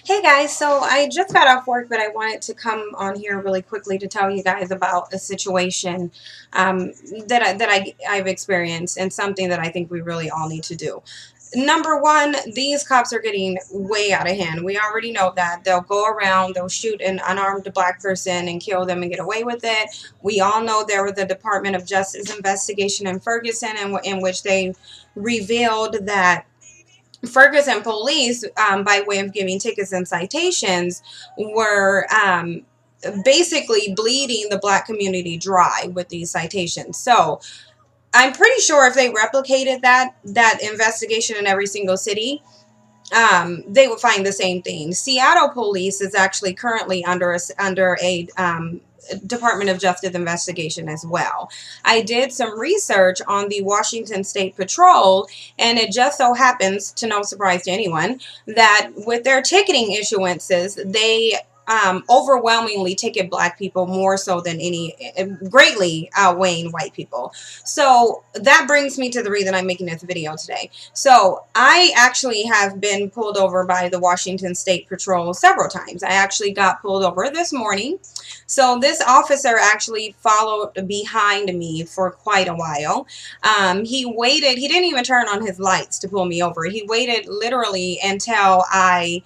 Hey guys, so I just got off work, but I wanted to come on here really quickly to tell you guys about a situation I've experienced and something that I think we really all need to do. Number one, these cops are getting way out of hand. We already know that. They'll go around, they'll shoot an unarmed black person and kill them and get away with it. We all know there was a Department of Justice investigation in Ferguson in which they revealed that Ferguson police, by way of giving tickets and citations, were basically bleeding the black community dry with these citations. So I'm pretty sure if they replicated that investigation in every single city, they would find the same thing. Seattle police is actually currently under a Department of Justice investigation as well. I did some research on the Washington State Patrol, and it just so happens, to no surprise to anyone, that with their ticketing issuances, they overwhelmingly ticket black people more so than greatly outweighing white people. So that brings me to the reason I'm making this video today. So I actually have been pulled over by the Washington State Patrol several times. I actually got pulled over this morning. So this officer actually followed behind me for quite a while. He waited. He didn't even turn on his lights to pull me over. He waited literally until I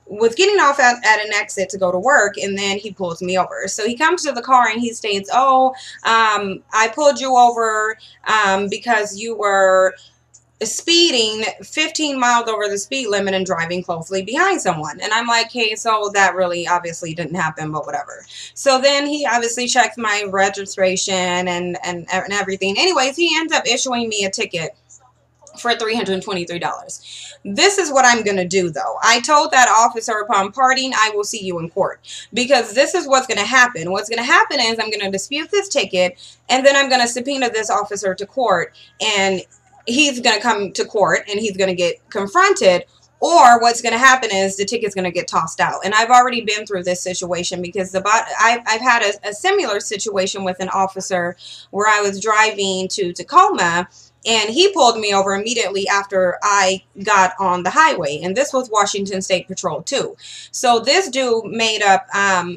was getting off at an exit to go to work, and then he pulls me over. So he comes to the car and he states, "Oh, I pulled you over because you were speeding 15 miles over the speed limit and driving closely behind someone." And I'm like, hey, so that really obviously didn't happen, but whatever. So then he obviously checks my registration and everything. Anyways, he ends up issuing me a ticket for $323. This is what I'm going to do, though. I told that officer upon parting, I will see you in court. Because this is what's going to happen. What's going to happen is I'm going to dispute this ticket, and then I'm going to subpoena this officer to court, and he's going to come to court, and he's going to get confronted. Or what's going to happen is the ticket's going to get tossed out. And I've already been through this situation because I've had a similar situation with an officer where I was driving to Tacoma, and he pulled me over immediately after I got on the highway. And this was Washington State Patrol too. So this dude made up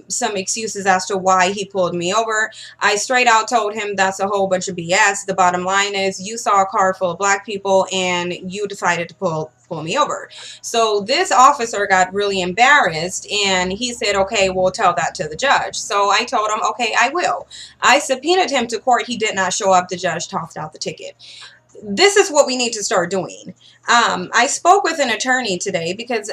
some excuses as to why he pulled me over. I straight out told him that's a whole bunch of BS. The bottom line is you saw a car full of black people and you decided to pull me over. So this officer got really embarrassed, and he said, okay, we'll tell that to the judge. So I told him, okay, I will. I subpoenaed him to court. He did not show up. The judge tossed out the ticket. This is what we need to start doing. I spoke with an attorney today because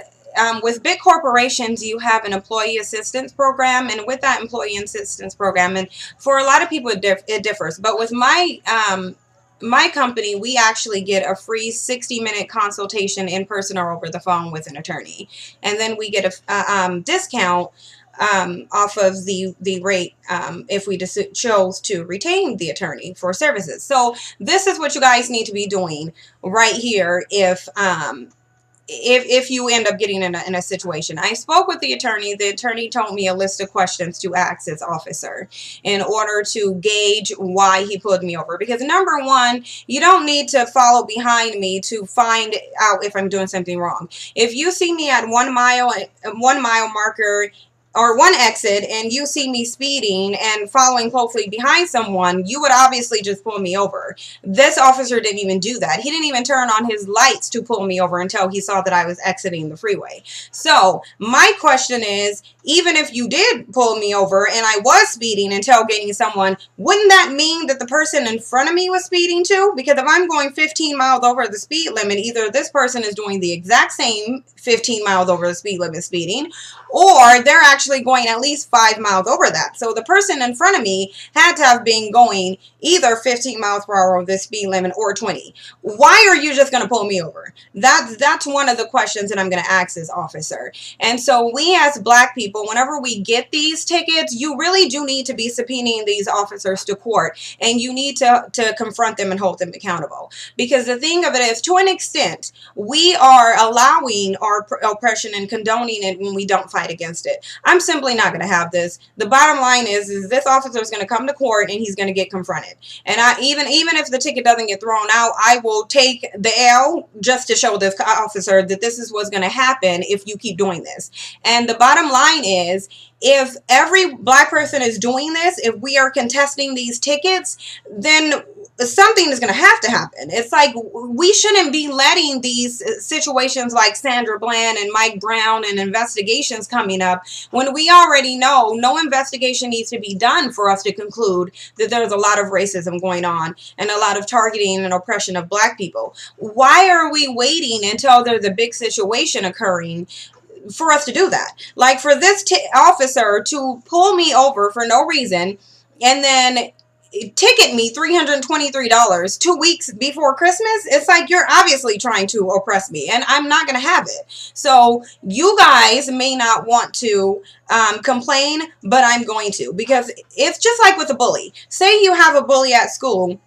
with big corporations, you have an employee assistance program, and with that employee assistance program, and for a lot of people it differs, but with my company, we actually get a free 60-minute consultation in person or over the phone with an attorney. And then we get a discount off of the rate if we chose to retain the attorney for services. So this is what you guys need to be doing right here if you end up getting in a situation. I spoke with the attorney. The attorney told me a list of questions to ask this officer in order to gauge why he pulled me over. Because number one, you don't need to follow behind me to find out if I'm doing something wrong. If you see me at 1 mile marker or one exit, and you see me speeding and following closely behind someone, you would obviously just pull me over. This officer didn't even do that. He didn't even turn on his lights to pull me over until he saw that I was exiting the freeway. So my question is, even if you did pull me over and I was speeding and tailgating someone, wouldn't that mean that the person in front of me was speeding too? Because if I'm going 15 miles over the speed limit, either this person is doing the exact same 15 miles over the speed limit speeding, or they're actually going at least 5 miles over that. So the person in front of me had to have been going either 15 miles per hour over the speed limit or 20. Why are you just going to pull me over? That's one of the questions that I'm going to ask this officer. And so we as black people, whenever we get these tickets, you really do need to be subpoenaing these officers to court, and you need to confront them and hold them accountable. Because the thing of it is, to an extent, we are allowing our oppression and condoning it when we don't fight against it. I'm simply not going to have this. The bottom line is this officer is going to come to court and he's going to get confronted. And even if the ticket doesn't get thrown out, I will take the L just to show this officer that this is what's going to happen if you keep doing this. And the bottom line is, if every black person is doing this, if we are contesting these tickets, then something is going to happen. It's like we shouldn't be letting these situations like Sandra Bland and Mike Brown and investigations coming up when we already know no investigation needs to be done for us to conclude that there's a lot of racism going on and a lot of targeting and oppression of black people. Why are we waiting until there's a big situation occurring for us to do that? Like, for this officer to pull me over for no reason and then ticket me $323 2 weeks before Christmas, it's like you're obviously trying to oppress me, and I'm not going to have it. So you guys may not want to complain, but I'm going to, because it's just like with a bully. Say you have a bully at school,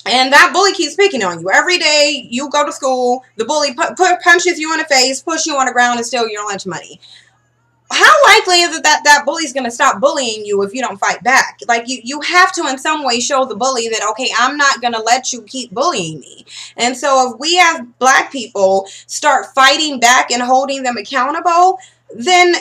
and that bully keeps picking on you. Every day you go to school, the bully punches you in the face, pushes you on the ground, and steals your lunch money. How likely is it that bully's going to stop bullying you if you don't fight back? Like, you have to in some way show the bully that, okay, I'm not going to let you keep bullying me. And so if we as black people start fighting back and holding them accountable, then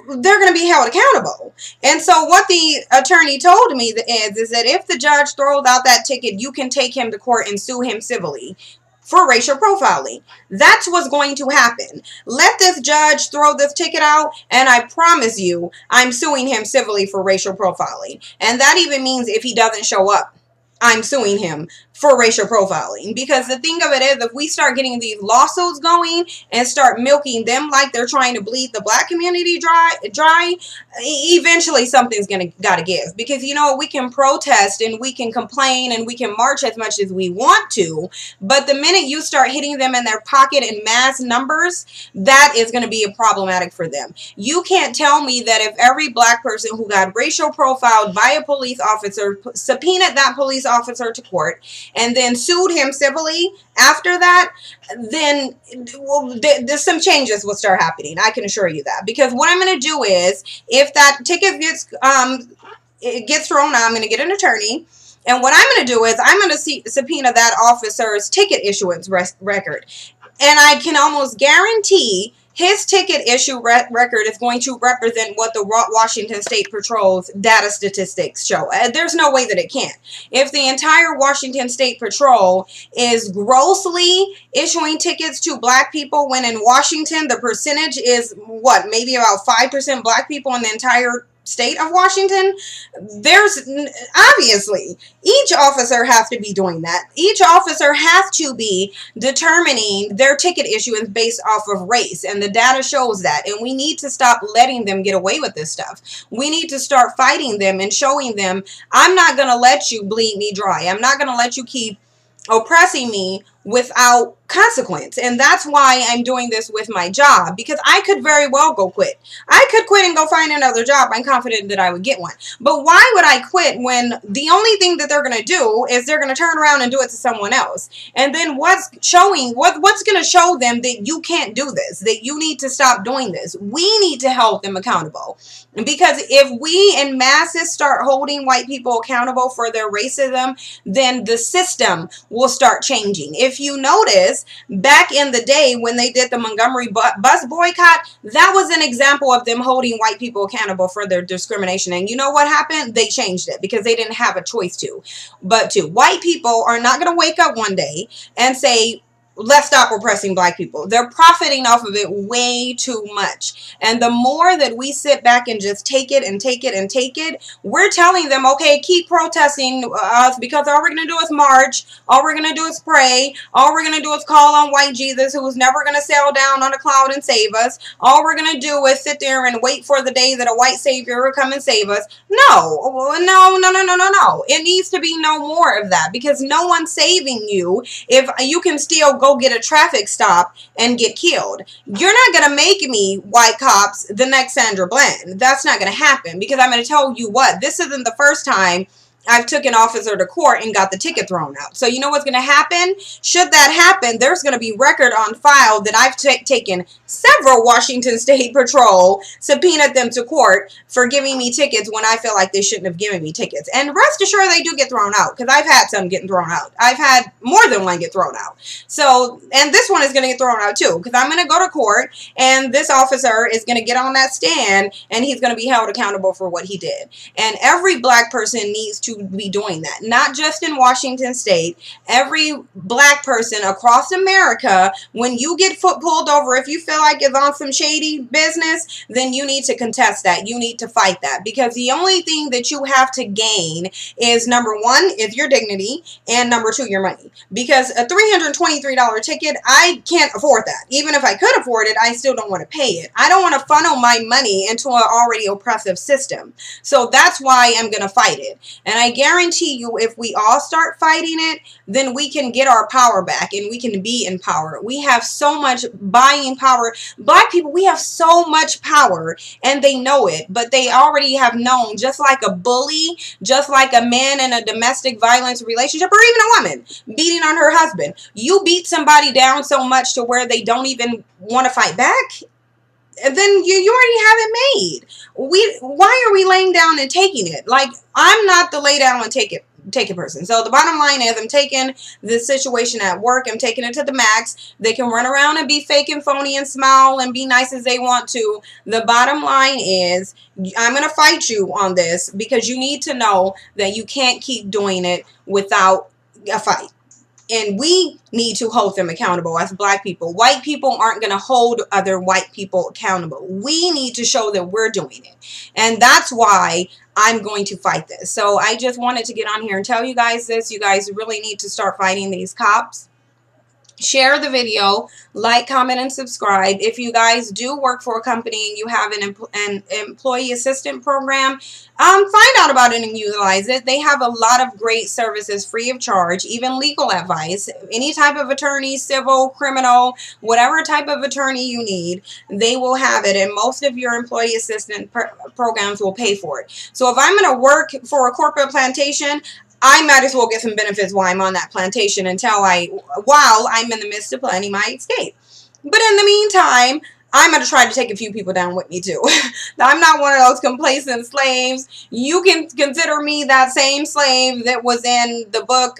they're going to be held accountable. And so what the attorney told me is that if the judge throws out that ticket, you can take him to court and sue him civilly for racial profiling. That's what's going to happen. Let this judge throw this ticket out, and I promise you, I'm suing him civilly for racial profiling. And that even means if he doesn't show up, I'm suing him for racial profiling. Because the thing of it is, if we start getting these lawsuits going and start milking them like they're trying to bleed the black community dry, eventually something's gotta give. Because, you know, we can protest and we can complain and we can march as much as we want to, but the minute you start hitting them in their pocket in mass numbers, that is going to be problematic for them. You can't tell me that if every black person who got racial profiled by a police officer subpoenaed that police officer to court and then sued him civilly after that, then there's some changes will start happening. I can assure you that. Because what I'm going to do is, if that ticket gets thrown out, I'm going to get an attorney. And what I'm going to do is I'm going to subpoena that officer's ticket issuance record. And I can almost guarantee his ticket issue record is going to represent what the Washington State Patrol's data statistics show. There's no way that it can't. If the entire Washington State Patrol is grossly issuing tickets to black people, when in Washington the percentage is, what, maybe about 5% black people in the entire state of Washington, there's obviously each officer has to be doing that. Each officer has to be determining their ticket issuance based off of race, and the data shows that. And we need to stop letting them get away with this stuff. We need to start fighting them and showing them, I'm not going to let you bleed me dry. I'm not going to let you keep oppressing me without consequence. And that's why I'm doing this with my job, because I could very well go quit. I could quit and go find another job. I'm confident that I would get one. But why would I quit when the only thing that they're going to do is they're going to turn around and do it to someone else? And then what's going to show them that you can't do this, that you need to stop doing this? We need to hold them accountable. Because if we in masses start holding white people accountable for their racism, then the system will start changing. If you notice, back in the day when they did the Montgomery bus boycott, that was an example of them holding white people accountable for their discrimination. And you know what happened? They changed it because they didn't have a choice to. White people are not going to wake up one day and say, let's stop oppressing black people. They're profiting off of it way too much. And the more that we sit back and just take it and take it and take it, we're telling them, okay, keep protesting us, because all we're going to do is march. All we're going to do is pray. All we're going to do is call on white Jesus, who was never going to sail down on a cloud and save us. All we're going to do is sit there and wait for the day that a white savior will come and save us. No. It needs to be no more of that, because no one's saving you if you can still go get a traffic stop and get killed. You're not going to make me, white cops, the next Sandra Bland. That's not going to happen, because I'm going to tell you what, this isn't the first time I've took an officer to court and got the ticket thrown out. So you know what's going to happen? Should that happen, there's going to be record on file that I've taken several Washington State Patrol, subpoenaed them to court for giving me tickets when I feel like they shouldn't have given me tickets. And rest assured they do get thrown out, because I've had some getting thrown out. I've had more than one get thrown out. So, and this one is going to get thrown out too, because I'm going to go to court and this officer is going to get on that stand and he's going to be held accountable for what he did. And every black person needs to be doing that, not just in Washington State. Every black person across America, when you get pulled over, if you feel like it's on some shady business, then you need to contest that. You need to fight that, because the only thing that you have to gain is, number one, is your dignity, and number two, your money. Because a $323 ticket, I can't afford that. Even if I could afford it, I still don't want to pay it. I don't want to funnel my money into an already oppressive system. So that's why I'm going to fight it. And I guarantee you, if we all start fighting it, then we can get our power back and we can be in power. We have so much buying power. Black people, we have so much power, and they know it, but they already have known, just like a bully, just like a man in a domestic violence relationship, or even a woman beating on her husband. You beat somebody down so much to where they don't even want to fight back, and then you already have it made. Why are we laying down and taking it? Like, I'm not the lay down and take it person. So the bottom line is, I'm taking this situation at work, I'm taking it to the max. They can run around and be fake and phony and smile and be nice as they want to. The bottom line is, I'm going to fight you on this, because you need to know that you can't keep doing it without a fight. And we need to hold them accountable as black people. White people aren't going to hold other white people accountable. We need to show that we're doing it. And that's why I'm going to fight this. So I just wanted to get on here and tell you guys this. You guys really need to start fighting these cops. Share the video, like, comment, and subscribe. If you guys do work for a company and you have an employee assistant program, find out about it and utilize it. They have a lot of great services free of charge, even legal advice. Any type of attorney, civil, criminal, whatever type of attorney you need, they will have it. And most of your employee assistant programs will pay for it. So if I'm going to work for a corporate plantation, I might as well get some benefits while I'm on that plantation while I'm in the midst of planning my escape. But in the meantime, I'm going to try to take a few people down with me too. I'm not one of those complacent slaves. You can consider me that same slave that was in the book,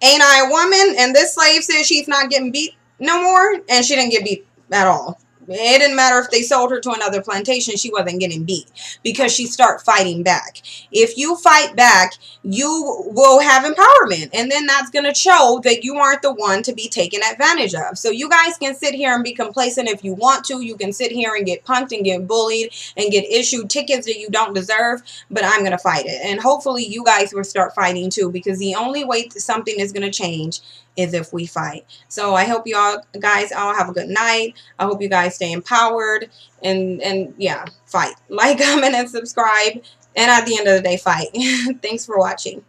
Ain't I a Woman? And this slave says she's not getting beat no more, and she didn't get beat at all. It didn't matter if they sold her to another plantation, she wasn't getting beat, because she started fighting back. If you fight back, you will have empowerment, and then that's going to show that you aren't the one to be taken advantage of. So you guys can sit here and be complacent if you want to. You can sit here and get punked and get bullied and get issued tickets that you don't deserve, but I'm going to fight it. And hopefully you guys will start fighting too, because the only way something is going to change is if we fight. So I hope you all guys all have a good night. I hope you guys stay empowered, and yeah, fight. Like, comment, and subscribe. And at the end of the day, fight. Thanks for watching.